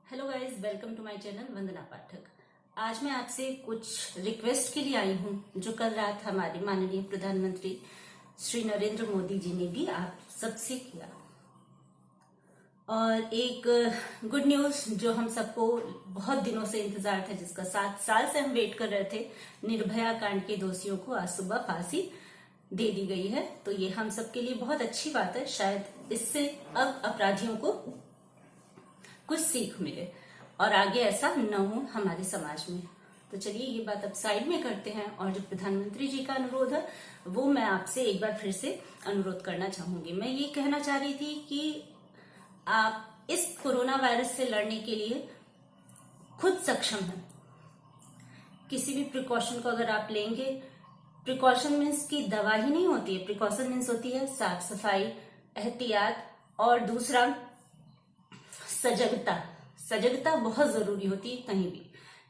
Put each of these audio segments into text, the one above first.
Hello guys, welcome to my channel Vandana Pathak. आज मैं आपसे कुछ रिक्वेस्ट के लिए आई हूं जो कल रात हमारे माननीय प्रधानमंत्री श्री नरेंद्र मोदी जी ने भी आप सबसे किया। और एक गुड न्यूज जो हम सबको बहुत दिनों से इंतजार था, जिसका 7 साल से हम वेट कर रहे थे, निर्भया कांड के दोषियों को आज सुबह फांसी दे दी गई है। तो ये हम सबके लिए बहुत अच्छी बात है। शायद इससे अब अपराधियों को कुछ सीख मिले और आगे ऐसा न हो हमारे समाज में। तो चलिए ये बात अब साइड में करते हैं और जो प्रधानमंत्री जी का अनुरोध है वो मैं आपसे एक बार फिर से अनुरोध करना चाहूंगी। मैं ये कहना चाह रही थी कि आप इस कोरोना वायरस से लड़ने के लिए खुद सक्षम हैं। किसी भी प्रिकॉशन को अगर आप लेंगे, प्रिकॉशन मीन्स की दवा ही नहीं होती है, प्रिकॉशन मीन्स होती है साफ सफाई, एहतियात और दूसरा सजगता। सजगता बहुत जरूरी होती है कहीं भी,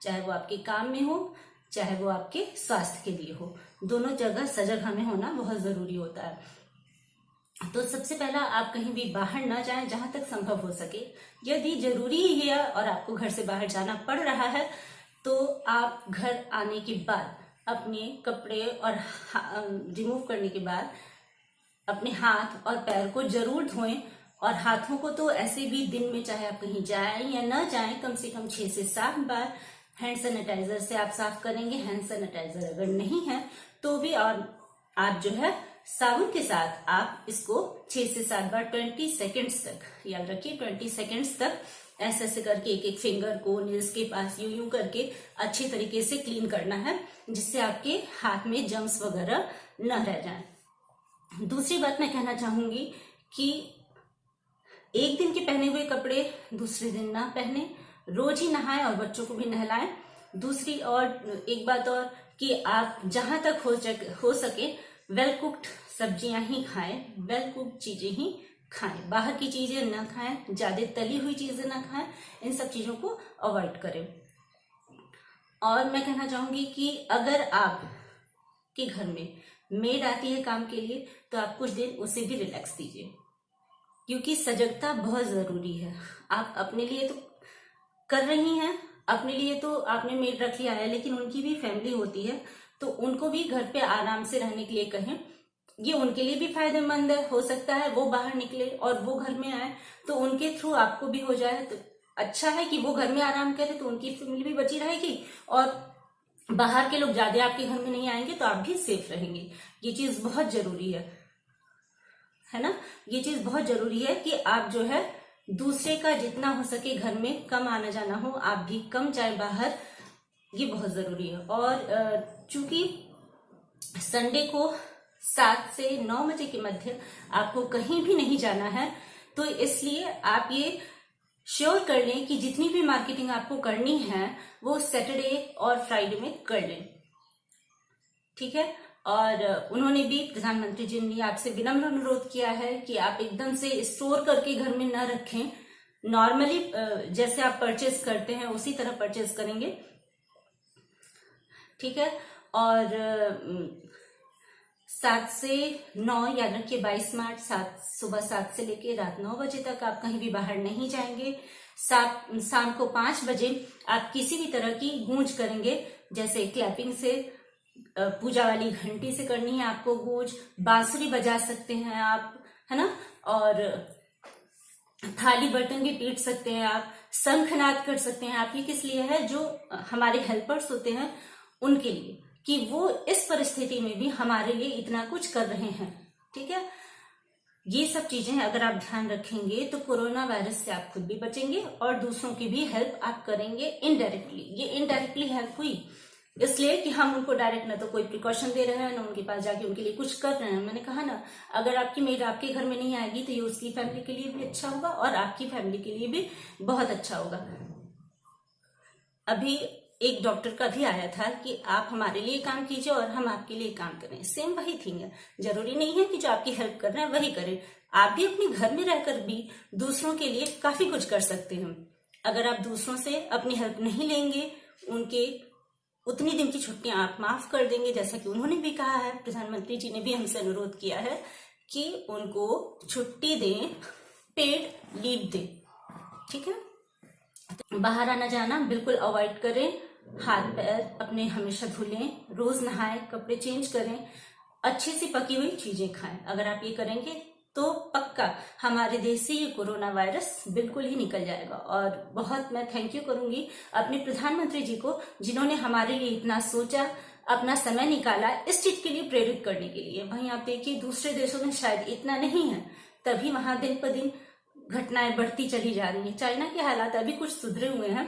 चाहे वो आपके काम में हो चाहे वो आपके स्वास्थ्य के लिए हो, दोनों जगह सजग हमें होना बहुत जरूरी होता है। तो सबसे पहला, आप कहीं भी बाहर न जाएं जहां तक संभव हो सके। यदि जरूरी है और आपको घर से बाहर जाना पड़ रहा है तो आप घर आने के बाद अपने कपड़े और रिमूव करने के बाद अपने हाथ और पैर को जरूर धोएं। और हाथों को तो ऐसे भी दिन में चाहे आप कहीं जाएं या ना जाएं, कम से कम 6 से 7 बार हैंड सैनिटाइजर से आप साफ करेंगे। हैंड सैनिटाइजर अगर नहीं है तो भी, और आप जो है साबुन के साथ आप इसको 6 से 7 बार 20 सेकेंड्स तक, याद रखिए 20 सेकेंड्स तक ऐसे ऐसे करके एक एक फिंगर को नील्स के पास यूं यूं करके अच्छी तरीके से क्लीन करना है, जिससे आपके हाथ में जर्म्स वगैरह न रह जाए। दूसरी बात मैं कहना चाहूंगी कि एक दिन के पहने हुए कपड़े दूसरे दिन ना पहने, रोज ही नहाएं और बच्चों को भी नहलाएं। दूसरी और एक बात और कि आप जहां तक हो सके वेल कुक्ड सब्जियां ही खाएं, वेल कुक्ड चीजें ही खाएं, बाहर की चीजें ना खाएं, ज्यादा तली हुई चीजें ना खाएं, इन सब चीजों को अवॉइड करें। और मैं कहना चाहूंगी कि अगर आप के घर में मेड आती है काम के लिए तो आप कुछ दिन उसे भी रिलैक्स दीजिए, क्योंकि सजगता बहुत जरूरी है। आप अपने लिए तो कर रही हैं, अपने लिए तो आपने मेड रख लिया है, लेकिन उनकी भी फैमिली होती है, तो उनको भी घर पे आराम से रहने के लिए कहें। ये उनके लिए भी फायदेमंद है। हो सकता है वो बाहर निकले और वो घर में आए तो उनके थ्रू आपको भी हो जाए, तो अच्छा है कि वो घर में आराम करे तो उनकी फैमिली भी बची रहेगी और बाहर के लोग ज्यादा आपके घर में नहीं आएंगे तो आप भी सेफ रहेंगे। ये चीज बहुत जरूरी है ना। ये चीज बहुत जरूरी है कि आप जो है दूसरे का जितना हो सके घर में कम आना जाना हो, आप भी कम जाए बाहर, ये बहुत जरूरी है। और चूंकि संडे को 7 से 9 बजे के मध्य आपको कहीं भी नहीं जाना है, तो इसलिए आप ये श्योर कर लें कि जितनी भी मार्केटिंग आपको करनी है वो सैटरडे और फ्राइडे में कर लें, ठीक है। और उन्होंने भी, प्रधानमंत्री जी ने आपसे विनम्र अनुरोध किया है कि आप एकदम से स्टोर करके घर में न रखें, नॉर्मली जैसे आप परचेज करते हैं उसी तरह परचेज करेंगे, ठीक है। और 7 से 9, याद रखिए 22 मार्च, सुबह 7 से लेके रात 9 बजे तक आप कहीं भी बाहर नहीं जाएंगे। शाम को 5 बजे आप किसी भी तरह की गूंज करेंगे, जैसे क्लैपिंग से, पूजा वाली घंटी से करनी है आपको गूंज, बांसुरी बजा सकते हैं आप, है ना। और थाली बर्तन भी पीट सकते हैं आप, शंखनाद कर सकते हैं आप। ये किस लिए है? जो हमारे हेल्पर्स होते हैं उनके लिए, कि वो इस परिस्थिति में भी हमारे लिए इतना कुछ कर रहे हैं, ठीक है। ये सब चीजें अगर आप ध्यान रखेंगे तो कोरोना वायरस से आप खुद भी बचेंगे और दूसरों की भी हेल्प आप करेंगे इनडायरेक्टली। ये इनडायरेक्टली हेल्प हुई इसलिए कि हम उनको डायरेक्ट ना तो कोई प्रिकॉशन दे रहे हैं ना उनके पास जाके उनके लिए कुछ कर रहे हैं। मैंने कहा ना, अगर आपकी मेड आपके घर में नहीं आएगी तो ये उसकी फैमिली के लिए भी अच्छा होगा और आपकी फैमिली के लिए भी बहुत अच्छा होगा। अभी एक डॉक्टर का भी आया था कि आप हमारे लिए काम कीजिए और हम आपके लिए काम करें। सेम वही थिंग है। जरूरी नहीं है कि जो आपकी हेल्प कर रहे हैं वही करें, आप भी अपने घर में रहकर भी दूसरों के लिए काफी कुछ कर सकते हैं। अगर आप दूसरों से अपनी हेल्प नहीं लेंगे, उनके उतनी दिन की छुट्टियां आप माफ कर देंगे, जैसा कि उन्होंने भी कहा है, प्रधानमंत्री जी ने भी हमसे अनुरोध किया है कि उनको छुट्टी दें, पेड लीव दें, ठीक है। बाहर आना जाना बिल्कुल अवॉइड करें, हाथ पैर अपने हमेशा धुलें, रोज नहाएं, कपड़े चेंज करें, अच्छी सी पकी हुई चीजें खाएं। अगर आप ये करेंगे तो पक्का हमारे देश से ये कोरोना वायरस बिल्कुल ही निकल जाएगा। और बहुत मैं थैंक यू करूंगी अपने प्रधानमंत्री जी को, जिन्होंने हमारे लिए इतना सोचा, अपना समय निकाला इस चीज के लिए प्रेरित करने के लिए। वहीं आप देखिए दूसरे देशों में शायद इतना नहीं है, तभी वहां दिन पर दिन घटनाएं बढ़ती चली जा रही हैं। चाइना के हालात अभी कुछ सुधरे हुए हैं,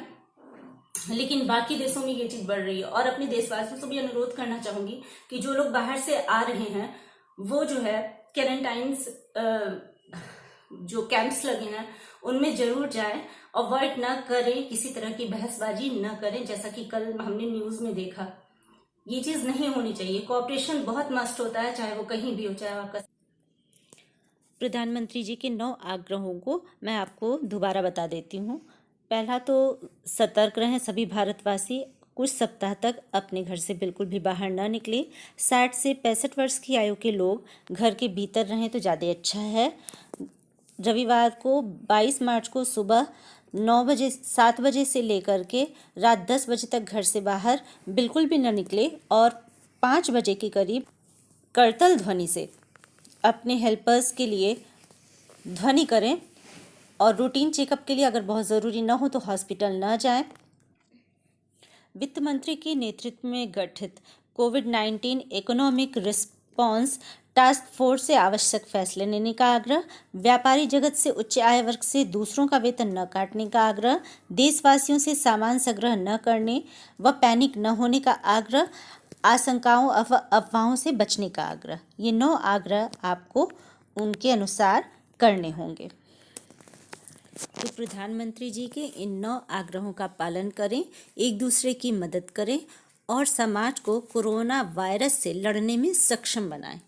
लेकिन बाकी देशों में ये चीज बढ़ रही है। और अपने देशवासियों से भी अनुरोध करना चाहूंगी कि जो लोग बाहर से आ रहे हैं वो जो है क्वारंटाइंस जो कैंप्स लगे हैं उनमें जरूर जाएं, अवॉइड ना करें, किसी तरह की बहसबाजी न करें। जैसा कि कल हमने न्यूज में देखा, ये चीज नहीं होनी चाहिए। कोऑपरेशन बहुत मस्ट होता है, चाहे वो कहीं भी हो, चाहे आपका। प्रधानमंत्री जी के 9 आग्रहों को मैं आपको दोबारा बता देती हूँ। पहला तो सतर्क रहें सभी भारतवासी, कुछ सप्ताह तक अपने घर से बिल्कुल भी बाहर ना निकलें। 60 से 65 वर्ष की आयु के लोग घर के भीतर रहें तो ज़्यादा अच्छा है। रविवार को 22 मार्च को सुबह 7 बजे से लेकर के रात 10 बजे तक घर से बाहर बिल्कुल भी न निकले और 5 बजे के करीब करतल ध्वनि से अपने हेल्पर्स के लिए ध्वनि करें और रूटीन चेकअप के लिए अगर बहुत ज़रूरी न हो तो हॉस्पिटल न जाएं। वित्त मंत्री के नेतृत्व में गठित कोविड-19 इकोनॉमिक रिस्पांस टास्क फोर्स से आवश्यक फैसले लेने का आग्रह। व्यापारी जगत से उच्च आय वर्ग से दूसरों का वेतन न काटने का आग्रह। देशवासियों से सामान संग्रह न करने व पैनिक न होने का आग्रह। आशंकाओं अफवाहों से बचने का आग्रह। ये 9 आग्रह आपको उनके अनुसार करने होंगे। तो प्रधानमंत्री जी के इन 9 आग्रहों का पालन करें, एक दूसरे की मदद करें और समाज को कोरोना वायरस से लड़ने में सक्षम बनाएं।